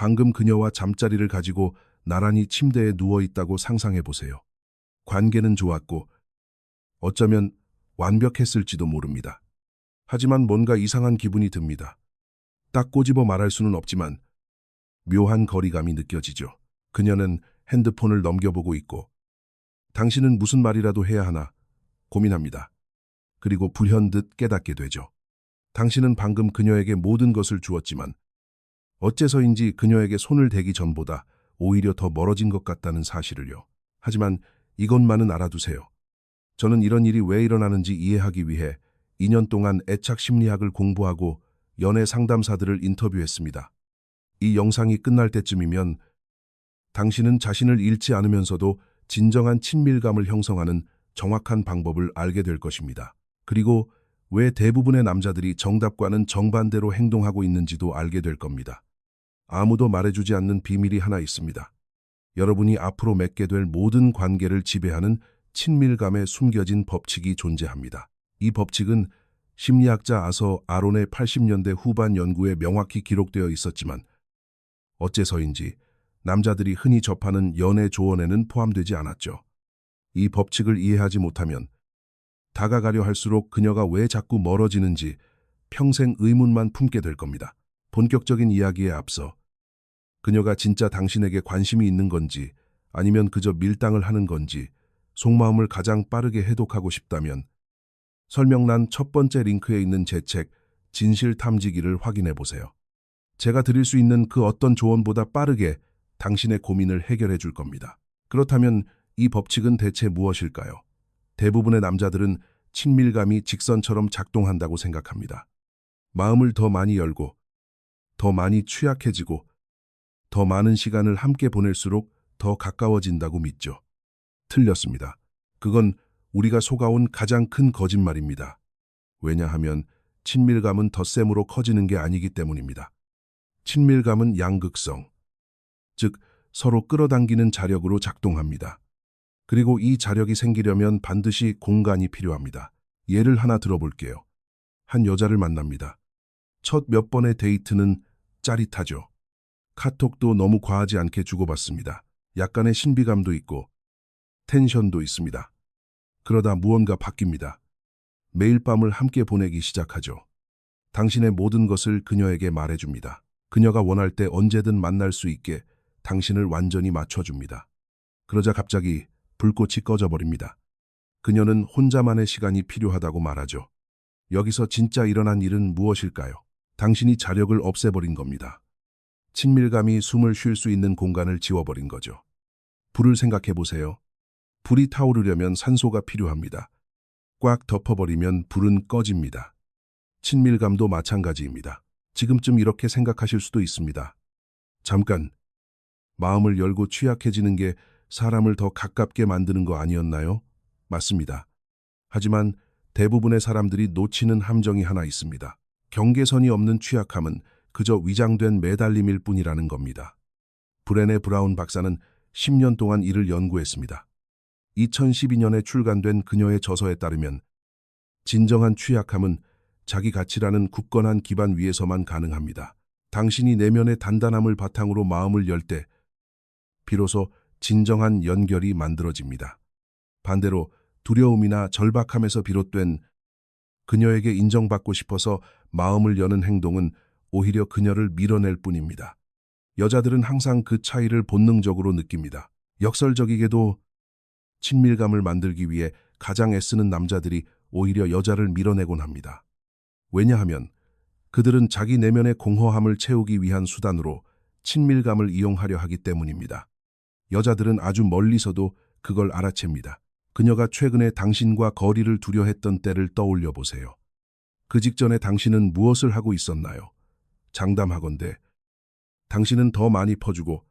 방금 그녀와 잠자리를 가지고 나란히 침대에 누워 있다고 상상해 보세요. 관계는 좋았고 어쩌면 완벽했을지도 모릅니다. 하지만 뭔가 이상한 기분이 듭니다. 딱 꼬집어 말할 수는 없지만 묘한 거리감이 느껴지죠. 그녀는 핸드폰을 넘겨보고 있고 당신은 무슨 말이라도 해야 하나 고민합니다. 그리고 불현듯 깨닫게 되죠. 당신은 방금 그녀에게 모든 것을 주었지만 어째서인지 그녀에게 손을 대기 전보다 오히려 더 멀어진 것 같다는 사실을요. 하지만 이것만은 알아두세요. 저는 이런 일이 왜 일어나는지 이해하기 위해 2년 동안 애착 심리학을 공부하고 연애 상담사들을 인터뷰했습니다. 이 영상이 끝날 때쯤이면 당신은 자신을 잃지 않으면서도 진정한 친밀감을 형성하는 정확한 방법을 알게 될 것입니다. 그리고 왜 대부분의 남자들이 정답과는 정반대로 행동하고 있는지도 알게 될 겁니다. 아무도 말해주지 않는 비밀이 하나 있습니다. 여러분이 앞으로 맺게 될 모든 관계를 지배하는 친밀감에 숨겨진 법칙이 존재합니다. 이 법칙은 심리학자 아서 아론의 80년대 후반 연구에 명확히 기록되어 있었지만 어째서인지 남자들이 흔히 접하는 연애 조언에는 포함되지 않았죠. 이 법칙을 이해하지 못하면 다가가려 할수록 그녀가 왜 자꾸 멀어지는지 평생 의문만 품게 될 겁니다. 본격적인 이야기에 앞서 그녀가 진짜 당신에게 관심이 있는 건지 아니면 그저 밀당을 하는 건지 속마음을 가장 빠르게 해독하고 싶다면 설명란 첫 번째 링크에 있는 제 책 진실 탐지기를 확인해 보세요. 제가 드릴 수 있는 그 어떤 조언보다 빠르게 당신의 고민을 해결해 줄 겁니다. 그렇다면 이 법칙은 대체 무엇일까요? 대부분의 남자들은 친밀감이 직선처럼 작동한다고 생각합니다. 마음을 더 많이 열고, 더 많이 취약해지고, 더 많은 시간을 함께 보낼수록 더 가까워진다고 믿죠. 틀렸습니다. 그건 우리가 속아온 가장 큰 거짓말입니다. 왜냐하면 친밀감은 덧셈으로 커지는 게 아니기 때문입니다. 친밀감은 양극성, 즉 서로 끌어당기는 자력으로 작동합니다. 그리고 이 자력이 생기려면 반드시 공간이 필요합니다. 예를 하나 들어볼게요. 한 여자를 만납니다. 첫 몇 번의 데이트는 짜릿하죠. 카톡도 너무 과하지 않게 주고받습니다. 약간의 신비감도 있고 텐션도 있습니다. 그러다 무언가 바뀝니다. 매일 밤을 함께 보내기 시작하죠. 당신의 모든 것을 그녀에게 말해줍니다. 그녀가 원할 때 언제든 만날 수 있게 당신을 완전히 맞춰줍니다. 그러자 갑자기 불꽃이 꺼져버립니다. 그녀는 혼자만의 시간이 필요하다고 말하죠. 여기서 진짜 일어난 일은 무엇일까요? 당신이 자력을 없애버린 겁니다. 친밀감이 숨을 쉴 수 있는 공간을 지워버린 거죠. 불을 생각해 보세요. 불이 타오르려면 산소가 필요합니다. 꽉 덮어버리면 불은 꺼집니다. 친밀감도 마찬가지입니다. 지금쯤 이렇게 생각하실 수도 있습니다. 잠깐, 마음을 열고 취약해지는 게 사람을 더 가깝게 만드는 거 아니었나요? 맞습니다. 하지만 대부분의 사람들이 놓치는 함정이 하나 있습니다. 경계선이 없는 취약함은 그저 위장된 매달림일 뿐이라는 겁니다. 브레네 브라운 박사는 10년 동안 이를 연구했습니다. 2012년에 출간된 그녀의 저서에 따르면 진정한 취약함은 자기 가치라는 굳건한 기반 위에서만 가능합니다. 당신이 내면의 단단함을 바탕으로 마음을 열 때 비로소 진정한 연결이 만들어집니다. 반대로 두려움이나 절박함에서 비롯된 그녀에게 인정받고 싶어서 마음을 여는 행동은 오히려 그녀를 밀어낼 뿐입니다. 여자들은 항상 그 차이를 본능적으로 느낍니다. 역설적이게도 친밀감을 만들기 위해 가장 애쓰는 남자들이 오히려 여자를 밀어내곤 합니다. 왜냐하면 그들은 자기 내면의 공허함을 채우기 위한 수단으로 친밀감을 이용하려 하기 때문입니다. 여자들은 아주 멀리서도 그걸 알아챕니다. 그녀가 최근에 당신과 거리를 두려 했던 때를 떠올려 보세요. 그 직전에 당신은 무엇을 하고 있었나요? 장담하건대 당신은 더 많이 퍼주고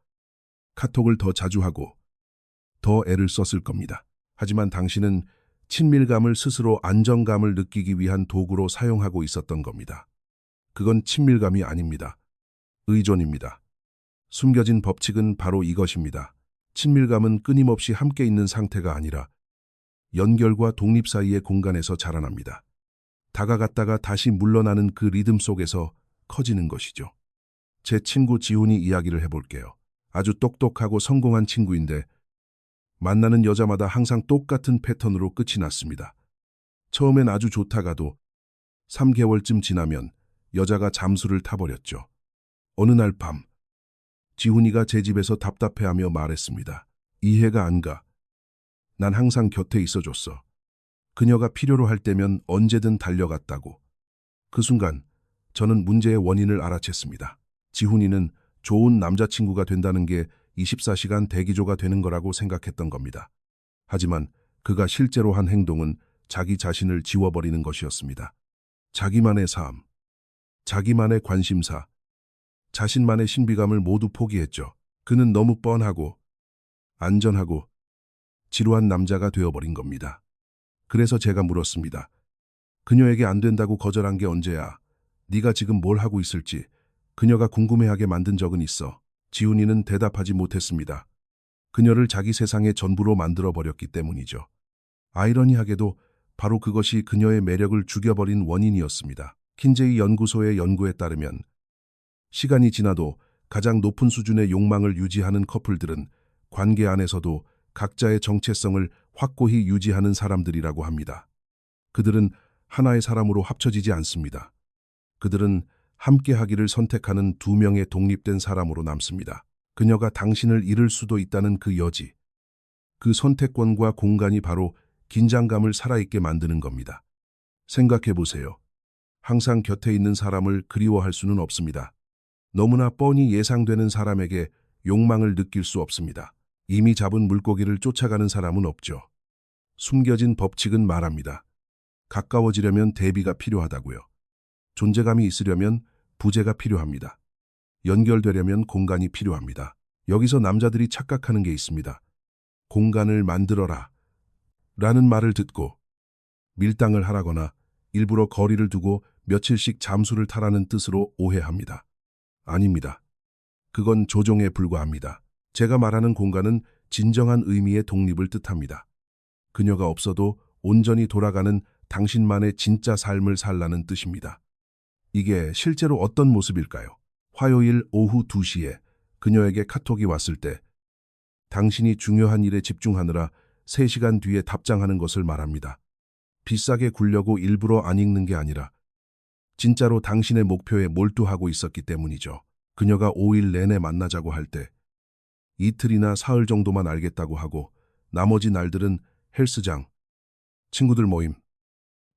카톡을 더 자주 하고 더 애를 썼을 겁니다. 하지만 당신은 친밀감을 스스로 안정감을 느끼기 위한 도구로 사용하고 있었던 겁니다. 그건 친밀감이 아닙니다. 의존입니다. 숨겨진 법칙은 바로 이것입니다. 친밀감은 끊임없이 함께 있는 상태가 아니라 연결과 독립 사이의 공간에서 자라납니다. 다가갔다가 다시 물러나는 그 리듬 속에서 커지는 것이죠. 제 친구 지훈이 이야기를 해볼게요. 아주 똑똑하고 성공한 친구인데 만나는 여자마다 항상 똑같은 패턴으로 끝이 났습니다. 처음엔 아주 좋다가도 3개월쯤 지나면 여자가 잠수를 타버렸죠. 어느 날 밤 지훈이가 제 집에서 답답해하며 말했습니다. 이해가 안 가. 난 항상 곁에 있어줬어. 그녀가 필요로 할 때면 언제든 달려갔다고. 그 순간 저는 문제의 원인을 알아챘습니다. 지훈이는 좋은 남자친구가 된다는 게 24시간 대기조가 되는 거라고 생각했던 겁니다. 하지만 그가 실제로 한 행동은 자기 자신을 지워버리는 것이었습니다. 자기만의 삶, 자기만의 관심사, 자신만의 신비감을 모두 포기했죠. 그는 너무 뻔하고 안전하고 지루한 남자가 되어버린 겁니다. 그래서 제가 물었습니다. 그녀에게 안 된다고 거절한 게 언제야? 네가 지금 뭘 하고 있을지 그녀가 궁금해하게 만든 적은 있어. 지훈이는 대답하지 못했습니다. 그녀를 자기 세상의 전부로 만들어버렸기 때문이죠. 아이러니하게도 바로 그것이 그녀의 매력을 죽여버린 원인이었습니다. 킨제이 연구소의 연구에 따르면 시간이 지나도 가장 높은 수준의 욕망을 유지하는 커플들은 관계 안에서도 각자의 정체성을 확고히 유지하는 사람들이라고 합니다. 그들은 하나의 사람으로 합쳐지지 않습니다. 그들은 함께하기를 선택하는 두 명의 독립된 사람으로 남습니다. 그녀가 당신을 잃을 수도 있다는 그 여지, 그 선택권과 공간이 바로 긴장감을 살아있게 만드는 겁니다. 생각해 보세요. 항상 곁에 있는 사람을 그리워할 수는 없습니다. 너무나 뻔히 예상되는 사람에게 욕망을 느낄 수 없습니다. 이미 잡은 물고기를 쫓아가는 사람은 없죠. 숨겨진 법칙은 말합니다. 가까워지려면 대비가 필요하다고요. 존재감이 있으려면 부재가 필요합니다. 연결되려면 공간이 필요합니다. 여기서 남자들이 착각하는 게 있습니다. 공간을 만들어라 라는 말을 듣고 밀당을 하라거나 일부러 거리를 두고 며칠씩 잠수를 타라는 뜻으로 오해합니다. 아닙니다. 그건 조종에 불과합니다. 제가 말하는 공간은 진정한 의미의 독립을 뜻합니다. 그녀가 없어도 온전히 돌아가는 당신만의 진짜 삶을 살라는 뜻입니다. 이게 실제로 어떤 모습일까요? 화요일 오후 2시에 그녀에게 카톡이 왔을 때 당신이 중요한 일에 집중하느라 3시간 뒤에 답장하는 것을 말합니다. 비싸게 굴려고 일부러 안 읽는 게 아니라 진짜로 당신의 목표에 몰두하고 있었기 때문이죠. 그녀가 5일 내내 만나자고 할 때 이틀이나 사흘 정도만 알겠다고 하고 나머지 날들은 헬스장, 친구들 모임,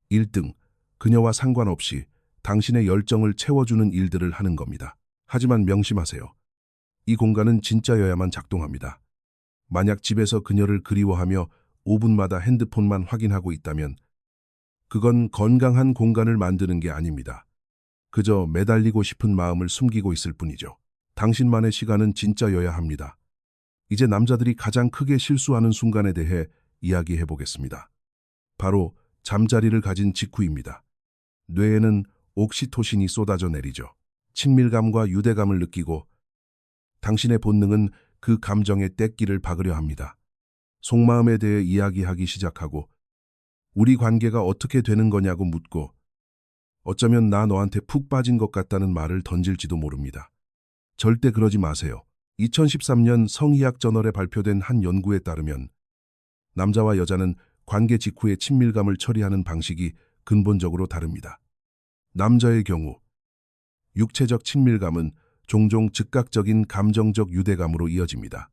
1등, 그녀와 상관없이 당신의 열정을 채워주는 일들을 하는 겁니다. 하지만 명심하세요. 이 공간은 진짜여야만 작동합니다. 만약 집에서 그녀를 그리워하며 5분마다 핸드폰만 확인하고 있다면 그건 건강한 공간을 만드는 게 아닙니다. 그저 매달리고 싶은 마음을 숨기고 있을 뿐이죠. 당신만의 시간은 진짜여야 합니다. 이제 남자들이 가장 크게 실수하는 순간에 대해 이야기해 보겠습니다. 바로 잠자리를 가진 직후입니다. 뇌에는 옥시토신이 쏟아져 내리죠. 친밀감과 유대감을 느끼고 당신의 본능은 그 감정에 떼끼를 박으려 합니다. 속마음에 대해 이야기하기 시작하고 우리 관계가 어떻게 되는 거냐고 묻고 어쩌면 나 너한테 푹 빠진 것 같다는 말을 던질지도 모릅니다. 절대 그러지 마세요. 2013년 성의학 저널에 발표된 한 연구에 따르면 남자와 여자는 관계 직후의 친밀감을 처리하는 방식이 근본적으로 다릅니다. 남자의 경우 육체적 친밀감은 종종 즉각적인 감정적 유대감으로 이어집니다.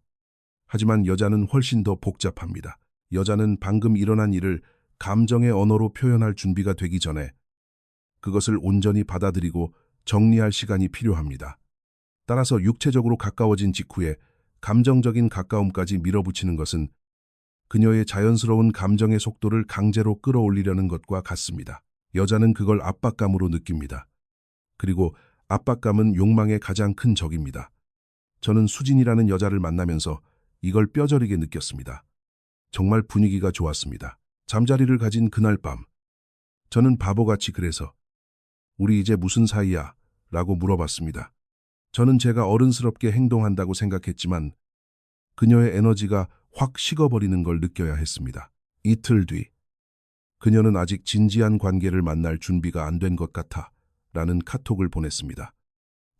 하지만 여자는 훨씬 더 복잡합니다. 여자는 방금 일어난 일을 감정의 언어로 표현할 준비가 되기 전에 그것을 온전히 받아들이고 정리할 시간이 필요합니다. 따라서 육체적으로 가까워진 직후에 감정적인 가까움까지 밀어붙이는 것은 그녀의 자연스러운 감정의 속도를 강제로 끌어올리려는 것과 같습니다. 여자는 그걸 압박감으로 느낍니다. 그리고 압박감은 욕망의 가장 큰 적입니다. 저는 수진이라는 여자를 만나면서 이걸 뼈저리게 느꼈습니다. 정말 분위기가 좋았습니다. 잠자리를 가진 그날 밤, 저는 바보같이 그래서 우리 이제 무슨 사이야? 라고 물어봤습니다. 저는 제가 어른스럽게 행동한다고 생각했지만 그녀의 에너지가 확 식어버리는 걸 느껴야 했습니다. 이틀 뒤, 그녀는 아직 진지한 관계를 만날 준비가 안 된 것 같아 라는 카톡을 보냈습니다.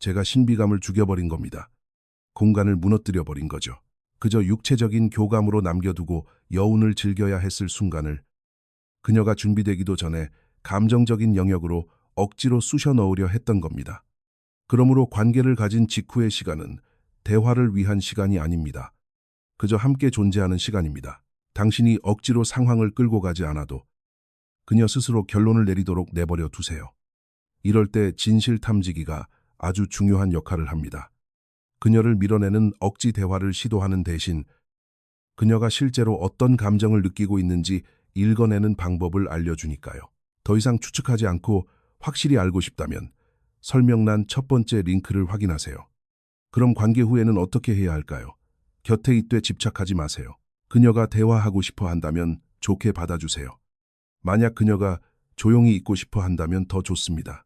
제가 신비감을 죽여버린 겁니다. 공간을 무너뜨려버린 거죠. 그저 육체적인 교감으로 남겨두고 여운을 즐겨야 했을 순간을 그녀가 준비되기도 전에 감정적인 영역으로 억지로 쑤셔 넣으려 했던 겁니다. 그러므로 관계를 가진 직후의 시간은 대화를 위한 시간이 아닙니다. 그저 함께 존재하는 시간입니다. 당신이 억지로 상황을 끌고 가지 않아도 그녀 스스로 결론을 내리도록 내버려 두세요. 이럴 때 진실 탐지기가 아주 중요한 역할을 합니다. 그녀를 밀어내는 억지 대화를 시도하는 대신 그녀가 실제로 어떤 감정을 느끼고 있는지 읽어내는 방법을 알려주니까요. 더 이상 추측하지 않고 확실히 알고 싶다면 설명란 첫 번째 링크를 확인하세요. 그럼 관계 후에는 어떻게 해야 할까요? 곁에 있되 집착하지 마세요. 그녀가 대화하고 싶어 한다면 좋게 받아주세요. 만약 그녀가 조용히 있고 싶어 한다면 더 좋습니다.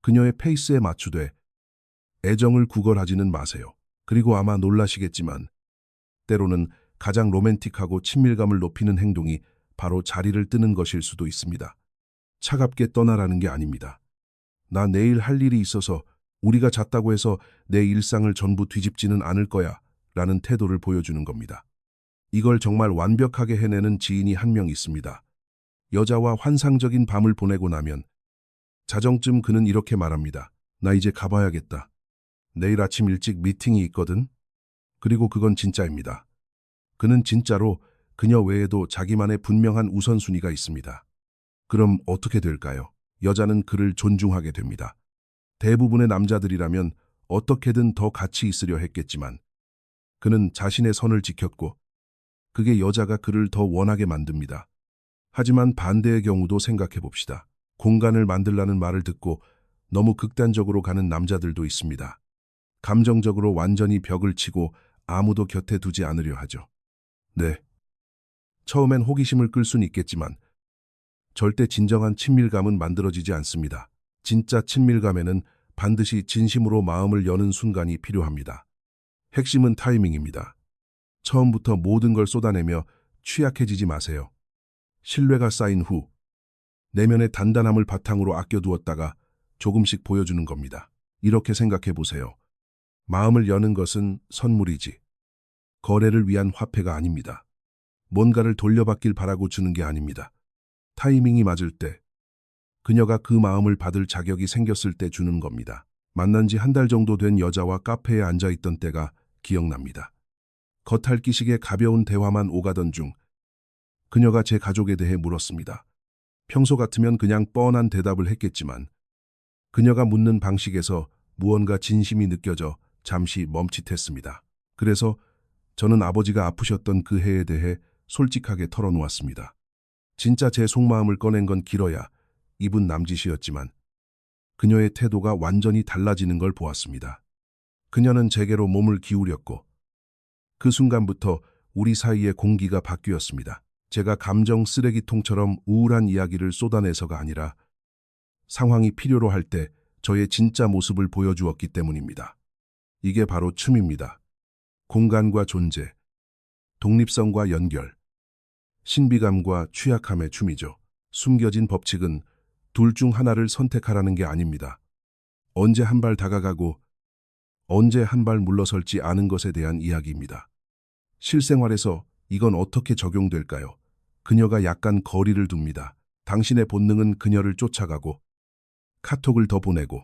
그녀의 페이스에 맞추되 애정을 구걸하지는 마세요. 그리고 아마 놀라시겠지만 때로는 가장 로맨틱하고 친밀감을 높이는 행동이 바로 자리를 뜨는 것일 수도 있습니다. 차갑게 떠나라는 게 아닙니다. 나 내일 할 일이 있어서 우리가 잤다고 해서 내 일상을 전부 뒤집지는 않을 거야 라는 태도를 보여주는 겁니다. 이걸 정말 완벽하게 해내는 지인이 한 명 있습니다. 여자와 환상적인 밤을 보내고 나면 자정쯤 그는 이렇게 말합니다. 나 이제 가봐야겠다. 내일 아침 일찍 미팅이 있거든. 그리고 그건 진짜입니다. 그는 진짜로 그녀 외에도 자기만의 분명한 우선순위가 있습니다. 그럼 어떻게 될까요? 여자는 그를 존중하게 됩니다. 대부분의 남자들이라면 어떻게든 더 같이 있으려 했겠지만 그는 자신의 선을 지켰고 그게 여자가 그를 더 원하게 만듭니다. 하지만 반대의 경우도 생각해 봅시다. 공간을 만들라는 말을 듣고 너무 극단적으로 가는 남자들도 있습니다. 감정적으로 완전히 벽을 치고 아무도 곁에 두지 않으려 하죠. 네. 처음엔 호기심을 끌 수는 있겠지만 절대 진정한 친밀감은 만들어지지 않습니다. 진짜 친밀감에는 반드시 진심으로 마음을 여는 순간이 필요합니다. 핵심은 타이밍입니다. 처음부터 모든 걸 쏟아내며 취약해지지 마세요. 신뢰가 쌓인 후 내면의 단단함을 바탕으로 아껴두었다가 조금씩 보여주는 겁니다. 이렇게 생각해 보세요. 마음을 여는 것은 선물이지 거래를 위한 화폐가 아닙니다. 뭔가를 돌려받길 바라고 주는 게 아닙니다. 타이밍이 맞을 때, 그녀가 그 마음을 받을 자격이 생겼을 때 주는 겁니다. 만난 지 한 달 정도 된 여자와 카페에 앉아있던 때가 기억납니다. 겉핥기식의 가벼운 대화만 오가던 중 그녀가 제 가족에 대해 물었습니다. 평소 같으면 그냥 뻔한 대답을 했겠지만 그녀가 묻는 방식에서 무언가 진심이 느껴져 잠시 멈칫했습니다. 그래서 저는 아버지가 아프셨던 그 해에 대해 솔직하게 털어놓았습니다. 진짜 제 속마음을 꺼낸 건 길어야 입은 남짓이었지만 그녀의 태도가 완전히 달라지는 걸 보았습니다. 그녀는 제게로 몸을 기울였고 그 순간부터 우리 사이의 공기가 바뀌었습니다. 제가 감정 쓰레기통처럼 우울한 이야기를 쏟아내서가 아니라 상황이 필요로 할 때 저의 진짜 모습을 보여주었기 때문입니다. 이게 바로 춤입니다. 공간과 존재, 독립성과 연결, 신비감과 취약함의 춤이죠. 숨겨진 법칙은 둘 중 하나를 선택하라는 게 아닙니다. 언제 한 발 다가가고 언제 한 발 물러설지 아는 것에 대한 이야기입니다. 실생활에서 이건 어떻게 적용될까요? 그녀가 약간 거리를 둡니다. 당신의 본능은 그녀를 쫓아가고 카톡을 더 보내고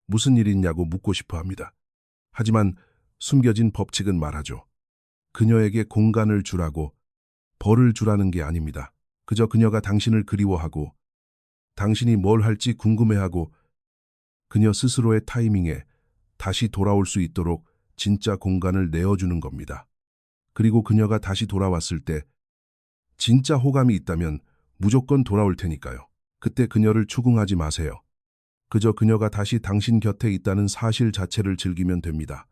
무슨 일 있냐고 묻고 싶어 합니다. 하지만 숨겨진 법칙은 말하죠. 그녀에게 공간을 주라고 벌을 주라는 게 아닙니다. 그저 그녀가 당신을 그리워하고 당신이 뭘 할지 궁금해하고 그녀 스스로의 타이밍에 다시 돌아올 수 있도록 진짜 공간을 내어주는 겁니다. 그리고 그녀가 다시 돌아왔을 때 진짜 호감이 있다면 무조건 돌아올 테니까요. 그때 그녀를 추궁하지 마세요. 그저 그녀가 다시 당신 곁에 있다는 사실 자체를 즐기면 됩니다.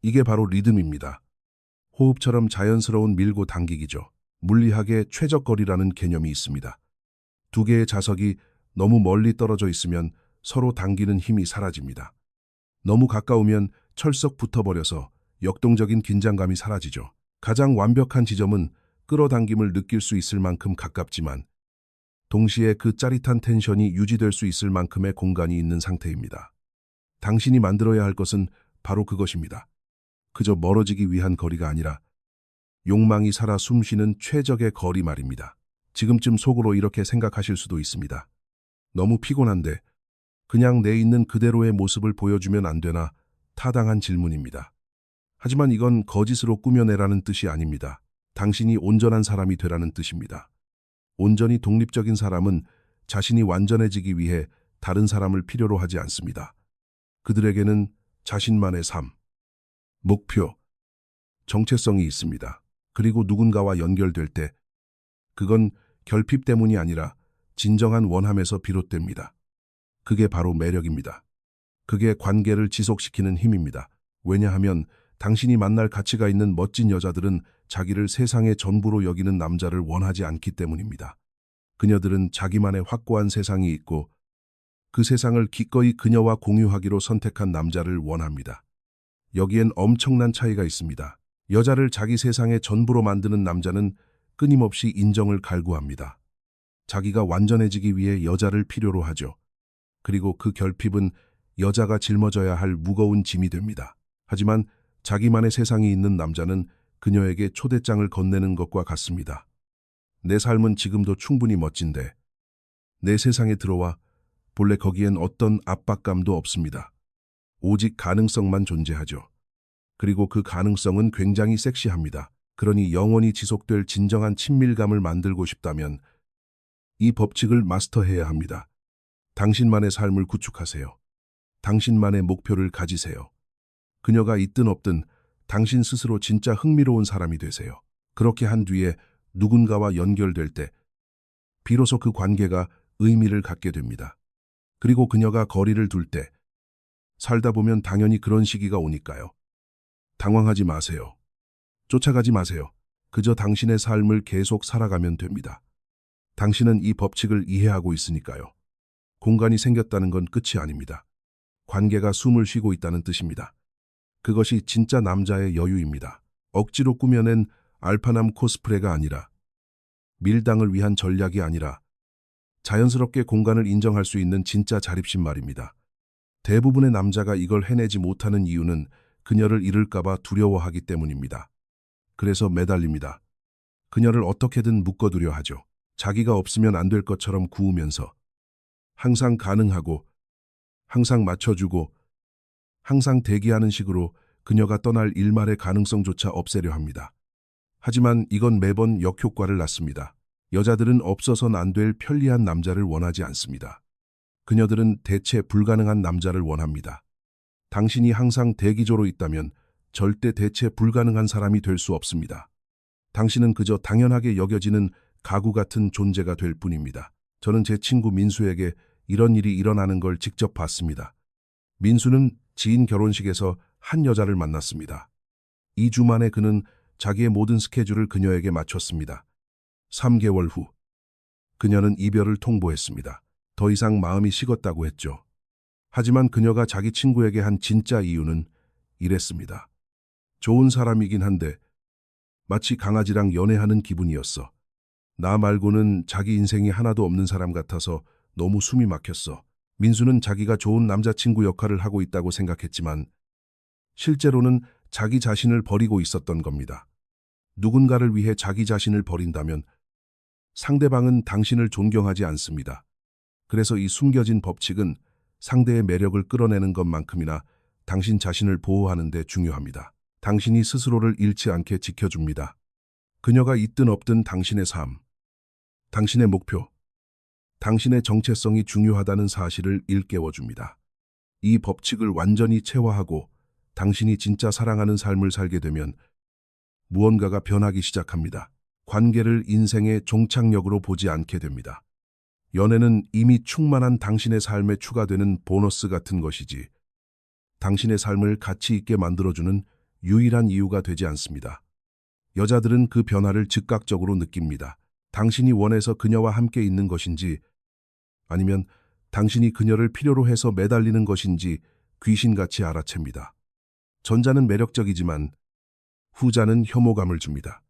이게 바로 리듬입니다. 호흡처럼 자연스러운 밀고 당기기죠. 물리학의 최적거리라는 개념이 있습니다. 두 개의 자석이 너무 멀리 떨어져 있으면 서로 당기는 힘이 사라집니다. 너무 가까우면 철썩 붙어버려서 역동적인 긴장감이 사라지죠. 가장 완벽한 지점은 끌어당김을 느낄 수 있을 만큼 가깝지만 동시에 그 짜릿한 텐션이 유지될 수 있을 만큼의 공간이 있는 상태입니다. 당신이 만들어야 할 것은 바로 그것입니다. 그저 멀어지기 위한 거리가 아니라 욕망이 살아 숨쉬는 최적의 거리 말입니다. 지금쯤 속으로 이렇게 생각하실 수도 있습니다. 너무 피곤한데 그냥 내 있는 그대로의 모습을 보여주면 안 되나? 타당한 질문입니다. 하지만 이건 거짓으로 꾸며내라는 뜻이 아닙니다. 당신이 온전한 사람이 되라는 뜻입니다. 온전히 독립적인 사람은 자신이 완전해지기 위해 다른 사람을 필요로 하지 않습니다. 그들에게는 자신만의 삶, 목표, 정체성이 있습니다. 그리고 누군가와 연결될 때 그건 결핍 때문이 아니라 진정한 원함에서 비롯됩니다. 그게 바로 매력입니다. 그게 관계를 지속시키는 힘입니다. 왜냐하면 당신이 만날 가치가 있는 멋진 여자들은 자기를 세상의 전부로 여기는 남자를 원하지 않기 때문입니다. 그녀들은 자기만의 확고한 세상이 있고 그 세상을 기꺼이 그녀와 공유하기로 선택한 남자를 원합니다. 여기엔 엄청난 차이가 있습니다. 여자를 자기 세상의 전부로 만드는 남자는 끊임없이 인정을 갈구합니다. 자기가 완전해지기 위해 여자를 필요로 하죠. 그리고 그 결핍은 여자가 짊어져야 할 무거운 짐이 됩니다. 하지만 자기만의 세상이 있는 남자는 그녀에게 초대장을 건네는 것과 같습니다. 내 삶은 지금도 충분히 멋진데 내 세상에 들어와 본래 거기엔 어떤 압박감도 없습니다. 오직 가능성만 존재하죠. 그리고 그 가능성은 굉장히 섹시합니다. 그러니 영원히 지속될 진정한 친밀감을 만들고 싶다면 이 법칙을 마스터해야 합니다. 당신만의 삶을 구축하세요. 당신만의 목표를 가지세요. 그녀가 있든 없든 당신 스스로 진짜 흥미로운 사람이 되세요. 그렇게 한 뒤에 누군가와 연결될 때 비로소 그 관계가 의미를 갖게 됩니다. 그리고 그녀가 거리를 둘 때 살다 보면 당연히 그런 시기가 오니까요. 당황하지 마세요. 쫓아가지 마세요. 그저 당신의 삶을 계속 살아가면 됩니다. 당신은 이 법칙을 이해하고 있으니까요. 공간이 생겼다는 건 끝이 아닙니다. 관계가 숨을 쉬고 있다는 뜻입니다. 그것이 진짜 남자의 여유입니다. 억지로 꾸며낸 알파남 코스프레가 아니라 밀당을 위한 전략이 아니라 자연스럽게 공간을 인정할 수 있는 진짜 자립심 말입니다. 대부분의 남자가 이걸 해내지 못하는 이유는 그녀를 잃을까봐 두려워하기 때문입니다. 그래서 매달립니다. 그녀를 어떻게든 묶어두려 하죠. 자기가 없으면 안 될 것처럼 구우면서 항상 가능하고 항상 맞춰주고 항상 대기하는 식으로 그녀가 떠날 일말의 가능성조차 없애려 합니다. 하지만 이건 매번 역효과를 낳습니다. 여자들은 없어선 안 될 편리한 남자를 원하지 않습니다. 그녀들은 대체 불가능한 남자를 원합니다. 당신이 항상 대기조로 있다면 절대 대체 불가능한 사람이 될 수 없습니다. 당신은 그저 당연하게 여겨지는 가구 같은 존재가 될 뿐입니다. 저는 제 친구 민수에게 이런 일이 일어나는 걸 직접 봤습니다. 민수는 지인 결혼식에서 한 여자를 만났습니다. 2주 만에 그는 자기의 모든 스케줄을 그녀에게 맞췄습니다. 3개월 후 그녀는 이별을 통보했습니다. 더 이상 마음이 식었다고 했죠. 하지만 그녀가 자기 친구에게 한 진짜 이유는 이랬습니다. 좋은 사람이긴 한데 마치 강아지랑 연애하는 기분이었어. 나 말고는 자기 인생이 하나도 없는 사람 같아서 너무 숨이 막혔어. 민수는 자기가 좋은 남자친구 역할을 하고 있다고 생각했지만 실제로는 자기 자신을 버리고 있었던 겁니다. 누군가를 위해 자기 자신을 버린다면 상대방은 당신을 존경하지 않습니다. 그래서 이 숨겨진 법칙은 상대의 매력을 끌어내는 것만큼이나 당신 자신을 보호하는 데 중요합니다. 당신이 스스로를 잃지 않게 지켜줍니다. 그녀가 있든 없든 당신의 삶, 당신의 목표, 당신의 정체성이 중요하다는 사실을 일깨워줍니다. 이 법칙을 완전히 체화하고 당신이 진짜 사랑하는 삶을 살게 되면 무언가가 변하기 시작합니다. 관계를 인생의 종착역으로 보지 않게 됩니다. 연애는 이미 충만한 당신의 삶에 추가되는 보너스 같은 것이지 당신의 삶을 가치 있게 만들어주는 유일한 이유가 되지 않습니다. 여자들은 그 변화를 즉각적으로 느낍니다. 당신이 원해서 그녀와 함께 있는 것인지 아니면 당신이 그녀를 필요로 해서 매달리는 것인지 귀신같이 알아챕니다. 전자는 매력적이지만 후자는 혐오감을 줍니다.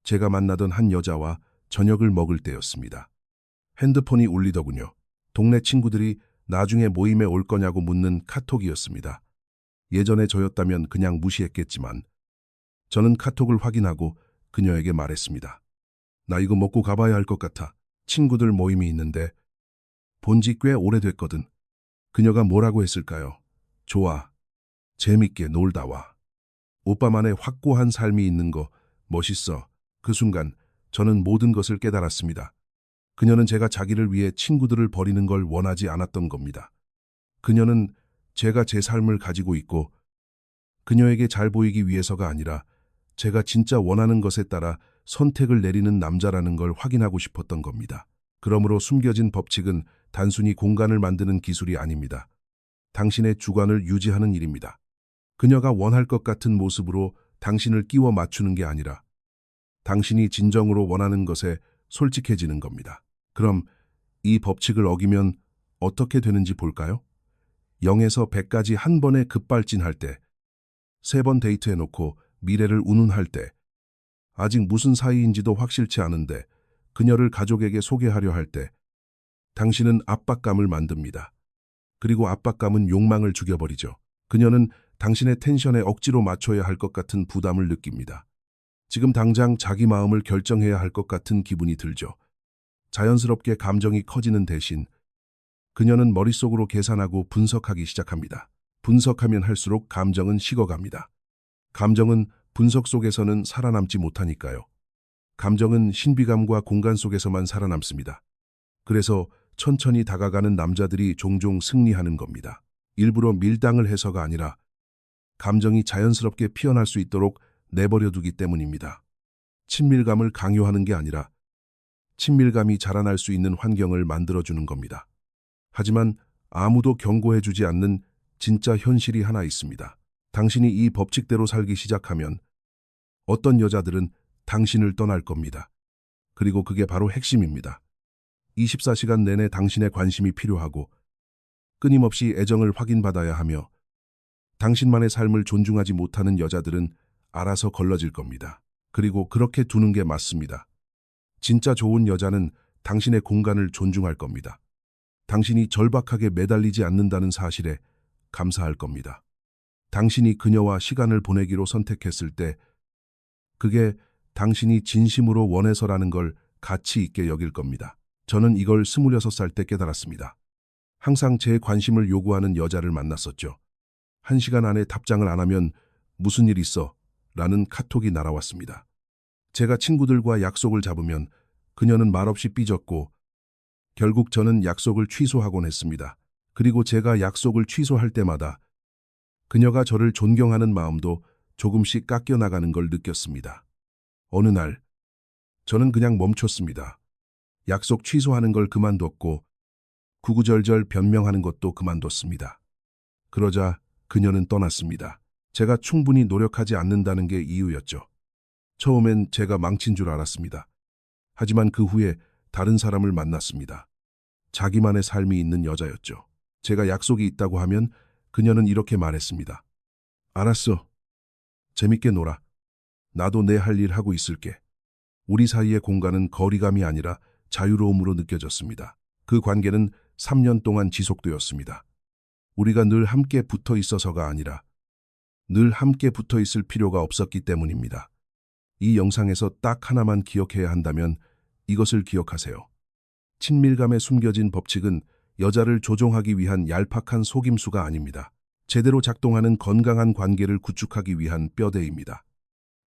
제가 만나던 한 여자와 저녁을 먹을 때였습니다. 핸드폰이 울리더군요. 동네 친구들이 나중에 모임에 올 거냐고 묻는 카톡이었습니다. 예전에 저였다면 그냥 무시했겠지만 저는 카톡을 확인하고 그녀에게 말했습니다. 나 이거 먹고 가봐야 할 것 같아. 친구들 모임이 있는데 본지 꽤 오래됐거든. 그녀가 뭐라고 했을까요? 좋아. 재밌게 놀다 와. 오빠만의 확고한 삶이 있는 거 멋있어. 그 순간 저는 모든 것을 깨달았습니다. 그녀는 제가 자기를 위해 친구들을 버리는 걸 원하지 않았던 겁니다. 그녀는 제가 제 삶을 가지고 있고 그녀에게 잘 보이기 위해서가 아니라 제가 진짜 원하는 것에 따라 선택을 내리는 남자라는 걸 확인하고 싶었던 겁니다. 그러므로 숨겨진 법칙은 단순히 공간을 만드는 기술이 아닙니다. 당신의 주관을 유지하는 일입니다. 그녀가 원할 것 같은 모습으로 당신을 끼워 맞추는 게 아니라 당신이 진정으로 원하는 것에 솔직해지는 겁니다. 그럼 이 법칙을 어기면 어떻게 되는지 볼까요? 0에서 100까지 한 번에 급발진할 때, 3번 데이트해놓고 미래를 운운할 때, 아직 무슨 사이인지도 확실치 않은데 그녀를 가족에게 소개하려 할 때, 당신은 압박감을 만듭니다. 그리고 압박감은 욕망을 죽여버리죠. 그녀는 당신의 텐션에 억지로 맞춰야 할 것 같은 부담을 느낍니다. 지금 당장 자기 마음을 결정해야 할 것 같은 기분이 들죠. 자연스럽게 감정이 커지는 대신 그녀는 머릿속으로 계산하고 분석하기 시작합니다. 분석하면 할수록 감정은 식어갑니다. 감정은 분석 속에서는 살아남지 못하니까요. 감정은 신비감과 공간 속에서만 살아남습니다. 그래서 천천히 다가가는 남자들이 종종 승리하는 겁니다. 일부러 밀당을 해서가 아니라 감정이 자연스럽게 피어날 수 있도록 내버려 두기 때문입니다. 친밀감을 강요하는 게 아니라 친밀감이 자라날 수 있는 환경을 만들어주는 겁니다. 하지만 아무도 경고해주지 않는 진짜 현실이 하나 있습니다. 당신이 이 법칙대로 살기 시작하면 어떤 여자들은 당신을 떠날 겁니다. 그리고 그게 바로 핵심입니다. 24시간 내내 당신의 관심이 필요하고 끊임없이 애정을 확인받아야 하며 당신만의 삶을 존중하지 못하는 여자들은 알아서 걸러질 겁니다. 그리고 그렇게 두는 게 맞습니다. 진짜 좋은 여자는 당신의 공간을 존중할 겁니다. 당신이 절박하게 매달리지 않는다는 사실에 감사할 겁니다. 당신이 그녀와 시간을 보내기로 선택했을 때 그게 당신이 진심으로 원해서라는 걸 가치 있게 여길 겁니다. 저는 이걸 26살 때 깨달았습니다. 항상 제 관심을 요구하는 여자를 만났었죠. 1시간 안에 답장을 안 하면 무슨 일 있어? 라는 카톡이 날아왔습니다. 제가 친구들과 약속을 잡으면 그녀는 말없이 삐졌고 결국 저는 약속을 취소하곤 했습니다. 그리고 제가 약속을 취소할 때마다 그녀가 저를 존경하는 마음도 조금씩 깎여나가는 걸 느꼈습니다. 어느 날 저는 그냥 멈췄습니다. 약속 취소하는 걸 그만뒀고 구구절절 변명하는 것도 그만뒀습니다. 그러자 그녀는 떠났습니다. 제가 충분히 노력하지 않는다는 게 이유였죠. 처음엔 제가 망친 줄 알았습니다. 하지만 그 후에 다른 사람을 만났습니다. 자기만의 삶이 있는 여자였죠. 제가 약속이 있다고 하면 그녀는 이렇게 말했습니다. 알았어. 재밌게 놀아. 나도 내 할 일 하고 있을게. 우리 사이의 공간은 거리감이 아니라 자유로움으로 느껴졌습니다. 그 관계는 3년 동안 지속되었습니다. 우리가 늘 함께 붙어 있어서가 아니라 늘 함께 붙어 있을 필요가 없었기 때문입니다. 이 영상에서 딱 하나만 기억해야 한다면 이것을 기억하세요. 친밀감에 숨겨진 법칙은 여자를 조종하기 위한 얄팍한 속임수가 아닙니다. 제대로 작동하는 건강한 관계를 구축하기 위한 뼈대입니다.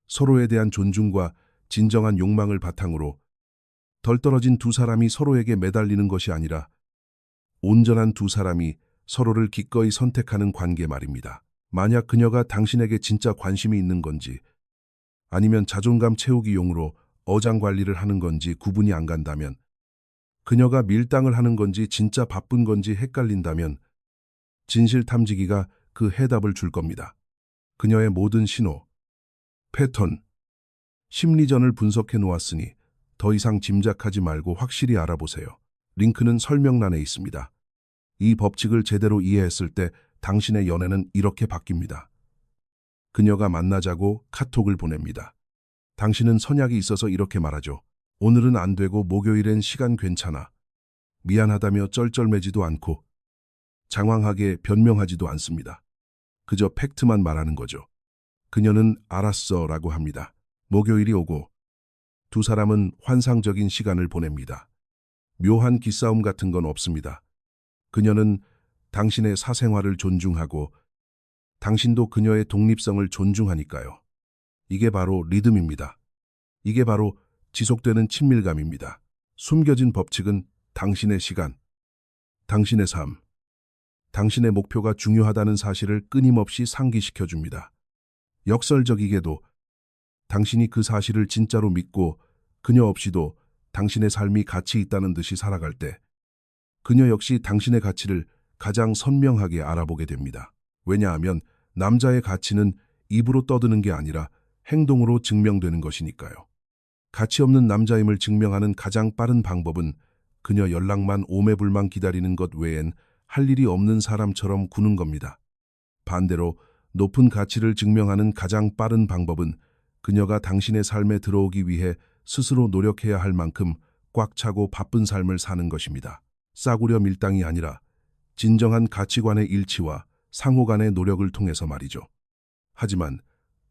서로에 대한 존중과 진정한 욕망을 바탕으로 덜 떨어진 두 사람이 서로에게 매달리는 것이 아니라 온전한 두 사람이 서로를 기꺼이 선택하는 관계 말입니다. 만약 그녀가 당신에게 진짜 관심이 있는 건지 아니면 자존감 채우기 용으로 어장관리를 하는 건지 구분이 안 간다면, 그녀가 밀당을 하는 건지 진짜 바쁜 건지 헷갈린다면 진실탐지기가 그 해답을 줄 겁니다. 그녀의 모든 신호, 패턴, 심리전을 분석해 놓았으니 더 이상 짐작하지 말고 확실히 알아보세요. 링크는 설명란에 있습니다. 이 법칙을 제대로 이해했을 때 당신의 연애는 이렇게 바뀝니다. 그녀가 만나자고 카톡을 보냅니다. 당신은 선약이 있어서 이렇게 말하죠. 오늘은 안 되고 목요일엔 시간 괜찮아. 미안하다며 쩔쩔매지도 않고 장황하게 변명하지도 않습니다. 그저 팩트만 말하는 거죠. 그녀는 알았어 라고 합니다. 목요일이 오고 두 사람은 환상적인 시간을 보냅니다. 묘한 기싸움 같은 건 없습니다. 그녀는 당신의 사생활을 존중하고 당신도 그녀의 독립성을 존중하니까요. 이게 바로 리듬입니다. 이게 바로 지속되는 친밀감입니다. 숨겨진 법칙은 당신의 시간, 당신의 삶, 당신의 목표가 중요하다는 사실을 끊임없이 상기시켜줍니다. 역설적이게도 당신이 그 사실을 진짜로 믿고 그녀 없이도 당신의 삶이 가치 있다는 듯이 살아갈 때 그녀 역시 당신의 가치를 가장 선명하게 알아보게 됩니다. 왜냐하면 남자의 가치는 입으로 떠드는 게 아니라 행동으로 증명되는 것이니까요. 가치 없는 남자임을 증명하는 가장 빠른 방법은 그녀 연락만 오매불망 기다리는 것 외엔 할 일이 없는 사람처럼 구는 겁니다. 반대로 높은 가치를 증명하는 가장 빠른 방법은 그녀가 당신의 삶에 들어오기 위해 스스로 노력해야 할 만큼 꽉 차고 바쁜 삶을 사는 것입니다. 싸구려 밀당이 아니라 진정한 가치관의 일치와 상호 간의 노력을 통해서 말이죠. 하지만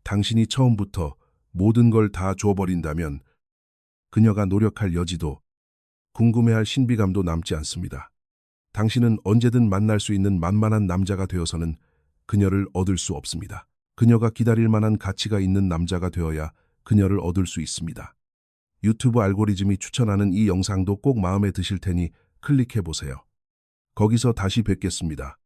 당신이 처음부터 모든 걸 다 줘버린다면 그녀가 노력할 여지도 궁금해할 신비감도 남지 않습니다. 당신은 언제든 만날 수 있는 만만한 남자가 되어서는 그녀를 얻을 수 없습니다. 그녀가 기다릴 만한 가치가 있는 남자가 되어야 그녀를 얻을 수 있습니다. 유튜브 알고리즘이 추천하는 이 영상도 꼭 마음에 드실 테니 클릭해 보세요. 거기서 다시 뵙겠습니다.